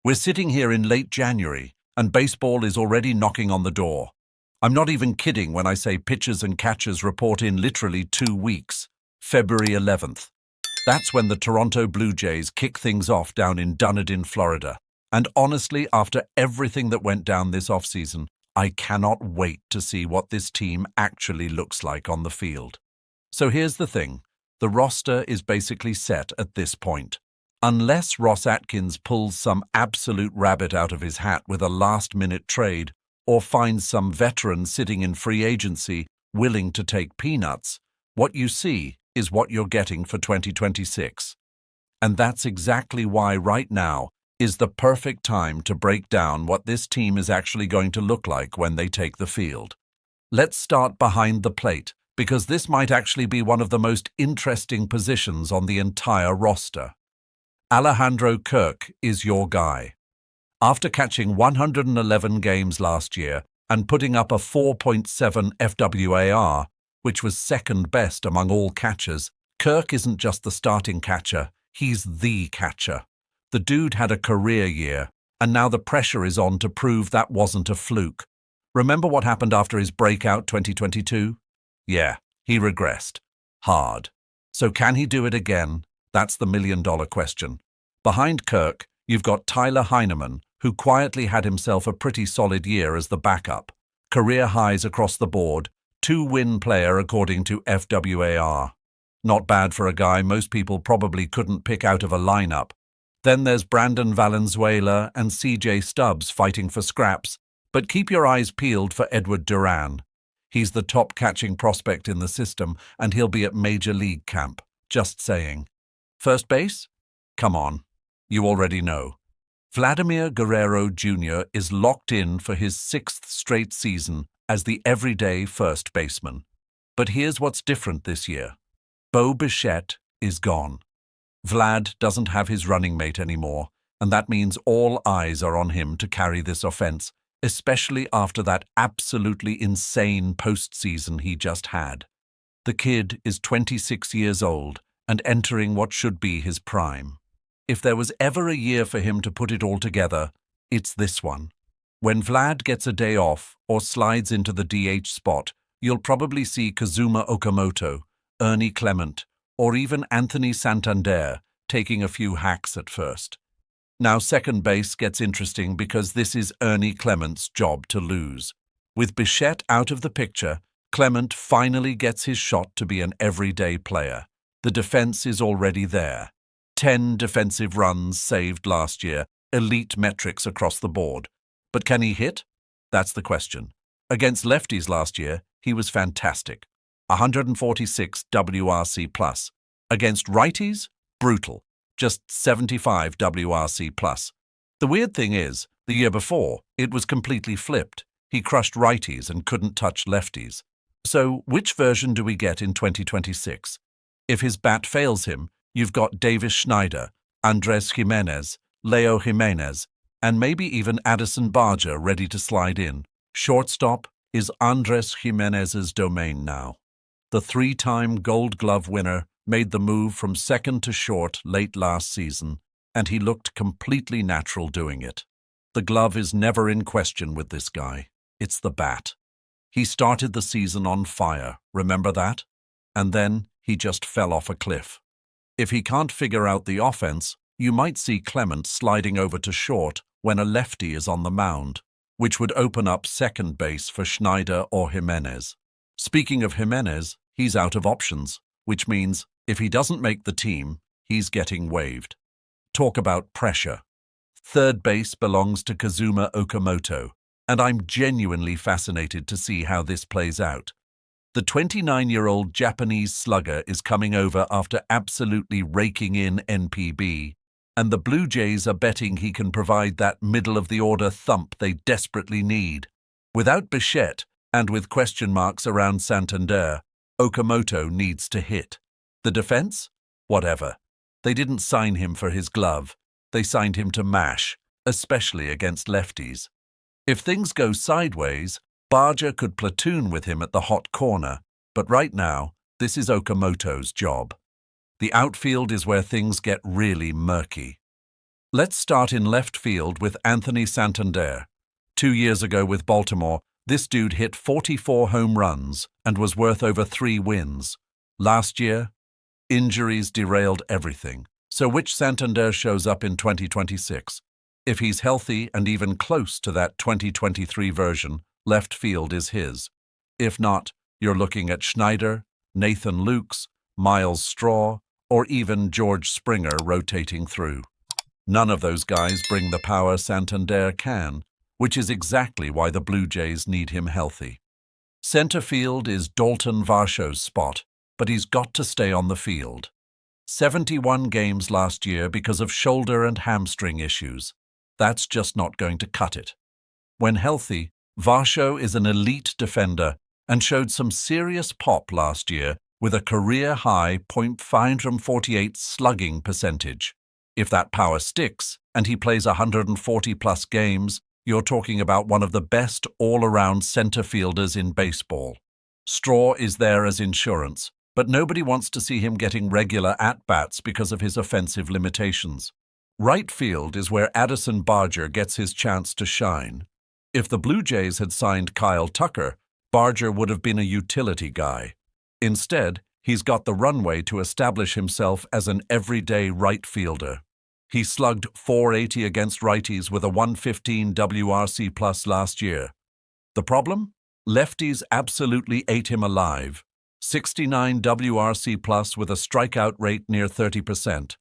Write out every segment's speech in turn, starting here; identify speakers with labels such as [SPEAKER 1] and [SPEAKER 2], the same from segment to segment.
[SPEAKER 1] We're sitting here in late January, and baseball is already knocking on the door. I'm not even kidding when I say pitchers and catchers report in literally 2 weeks, February 11th. That's when the Toronto Blue Jays kick things off down in Dunedin, Florida. And honestly, after everything that went down this offseason, I cannot wait to see what this team actually looks like on the field. So here's the thing. The roster is basically set at this point. Unless Ross Atkins pulls some absolute rabbit out of his hat with a last-minute trade or finds some veteran sitting in free agency willing to take peanuts, what you see is what you're getting for 2026. And that's exactly why right now is the perfect time to break down what this team is actually going to look like when they take the field. Let's start behind the plate, because this might actually be one of the most interesting positions on the entire roster. Alejandro Kirk is your guy. After catching 111 games last year and putting up a 4.7 FWAR, which was second best among all catchers, Kirk isn't just the starting catcher, he's the catcher. The dude had a career year, and now the pressure is on to prove that wasn't a fluke. Remember what happened after his breakout 2022? Yeah, he regressed. Hard. So can he do it again? That's the million-dollar question. Behind Kirk, you've got Tyler Heineman, who quietly had himself a pretty solid year as the backup. Career highs across the board, 2-win player according to FWAR. Not bad for a guy most people probably couldn't pick out of a lineup. Then there's Brandon Valenzuela and CJ Stubbs fighting for scraps, but keep your eyes peeled for Edward Duran. He's the top catching prospect in the system, and he'll be at Major League camp. Just saying. First base? Come on. You already know. Vladimir Guerrero Jr. is locked in for his 6th straight season as the everyday first baseman. But here's what's different this year. Bo Bichette is gone. Vlad doesn't have his running mate anymore, and that means all eyes are on him to carry this offense, especially after that absolutely insane postseason he just had. The kid is 26 years old and entering what should be his prime. If there was ever a year for him to put it all together, it's this one. When Vlad gets a day off or slides into the DH spot, you'll probably see Kazuma Okamoto, Ernie Clement, or even Anthony Santander taking a few hacks at first. Now second base gets interesting because this is Ernie Clement's job to lose. With Bichette out of the picture, Clement finally gets his shot to be an everyday player. The defense is already there. 10 defensive runs saved last year, elite metrics across the board. But can he hit? That's the question. Against lefties last year, he was fantastic. 146 WRC+. Against righties, brutal. Just 75 WRC+. The weird thing is, the year before, it was completely flipped. He crushed righties and couldn't touch lefties. So, which version do we get in 2026? If his bat fails him, you've got Davis Schneider, Andrés Giménez, Leo Jiménez, and maybe even Addison Barger ready to slide in. Shortstop is Andrés Giménez's domain now. The 3-time Gold Glove winner made the move from second to short late last season, and he looked completely natural doing it. The glove is never in question with this guy. It's the bat. He started the season on fire, remember that? And then he just fell off a cliff. If he can't figure out the offense, you might see Clement sliding over to short when a lefty is on the mound, which would open up second base for Schneider or Jiménez. Speaking of Jiménez, he's out of options, which means if he doesn't make the team, he's getting waived. Talk about pressure. Third base belongs to Kazuma Okamoto, and I'm genuinely fascinated to see how this plays out. The 29-year-old Japanese slugger is coming over after absolutely raking in NPB, and the Blue Jays are betting he can provide that middle-of-the-order thump they desperately need. Without Bichette, and with question marks around Santander, Okamoto needs to hit. The defense? Whatever. They didn't sign him for his glove. They signed him to mash, especially against lefties. If things go sideways, Barger could platoon with him at the hot corner, but right now, this is Okamoto's job. The outfield is where things get really murky. Let's start in left field with Anthony Santander. 2 years ago with Baltimore, this dude hit 44 home runs and was worth over 3 wins. Last year, injuries derailed everything. So which Santander shows up in 2026? If he's healthy and even close to that 2023 version, left field is his. If not, you're looking at Schneider, Nathan Lukes, Miles Straw, or even George Springer rotating through. None of those guys bring the power Santander can, which is exactly why the Blue Jays need him healthy. Center field is Dalton Varsho's spot, but he's got to stay on the field. 71 games last year because of shoulder and hamstring issues. That's just not going to cut it. When healthy, Varsho is an elite defender and showed some serious pop last year with a career-high .548 slugging percentage. If that power sticks and he plays 140-plus games, you're talking about one of the best all-around center fielders in baseball. Straw is there as insurance, but nobody wants to see him getting regular at-bats because of his offensive limitations. Right field is where Addison Barger gets his chance to shine. If the Blue Jays had signed Kyle Tucker, Barger would have been a utility guy. Instead, he's got the runway to establish himself as an everyday right fielder. He slugged .480 against righties with a 115 WRC plus last year. The problem? Lefties absolutely ate him alive. 69 WRC plus with a strikeout rate near 30%.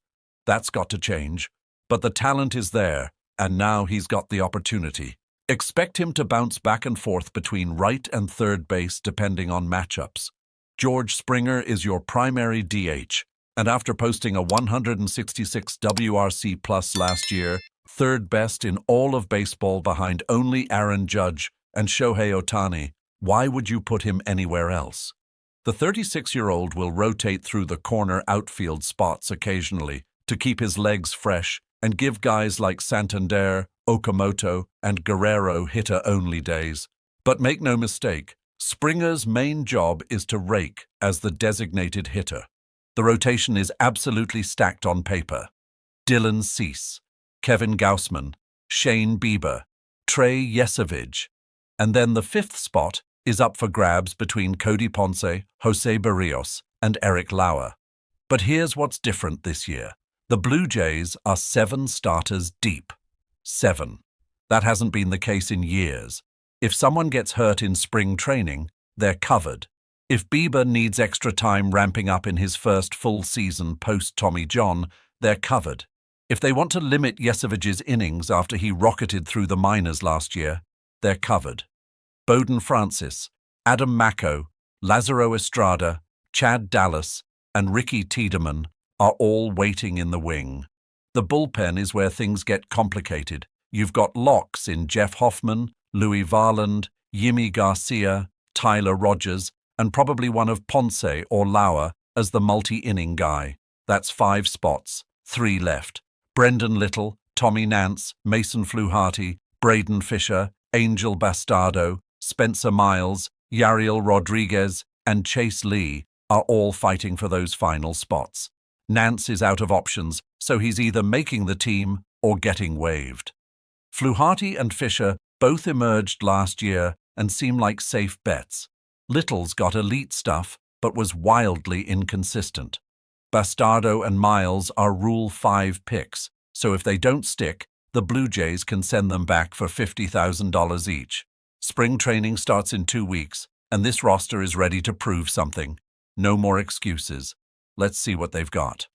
[SPEAKER 1] That's got to change. But the talent is there, and now he's got the opportunity. Expect him to bounce back and forth between right and third base depending on matchups. George Springer is your primary DH, and after posting a 166 WRC plus last year, third best in all of baseball behind only Aaron Judge and Shohei Ohtani, why would you put him anywhere else? The 36-year-old will rotate through the corner outfield spots occasionally to keep his legs fresh and give guys like Santander, Okamoto, and Guerrero hitter-only days. But make no mistake, Springer's main job is to rake as the designated hitter. The rotation is absolutely stacked on paper. Dylan Cease, Kevin Gausman, Shane Bieber, Trey Yesavage, and then the fifth spot is up for grabs between Cody Ponce, Jose Barrios, and Eric Lauer. But here's what's different this year. The Blue Jays are 7 starters deep. 7. That hasn't been the case in years. If someone gets hurt in spring training, they're covered. If Bieber needs extra time ramping up in his first full season post-Tommy John, they're covered. If they want to limit Yesavage's innings after he rocketed through the minors last year, they're covered. Bowden Francis, Adam Macko, Lazaro Estrada, Chad Dallas, and Ricky Tiedemann are all waiting in the wing. The bullpen is where things get complicated. You've got locks in Jeff Hoffman, Louis Varland, Yimi Garcia, Tyler Rogers, and probably one of Ponce or Lauer as the multi-inning guy. That's 5 spots, 3 left. Brendan Little, Tommy Nance, Mason Fluharty, Braden Fisher, Angel Bastardo, Spencer Miles, Yariel Rodriguez, and Chase Lee are all fighting for those final spots. Nance is out of options, so he's either making the team or getting waived. Fluharty and Fisher both emerged last year and seem like safe bets. Little's got elite stuff, but was wildly inconsistent. Bastardo and Miles are Rule 5 picks, so if they don't stick, the Blue Jays can send them back for $50,000 each. Spring training starts in 2 weeks, and this roster is ready to prove something. No more excuses. Let's see what they've got.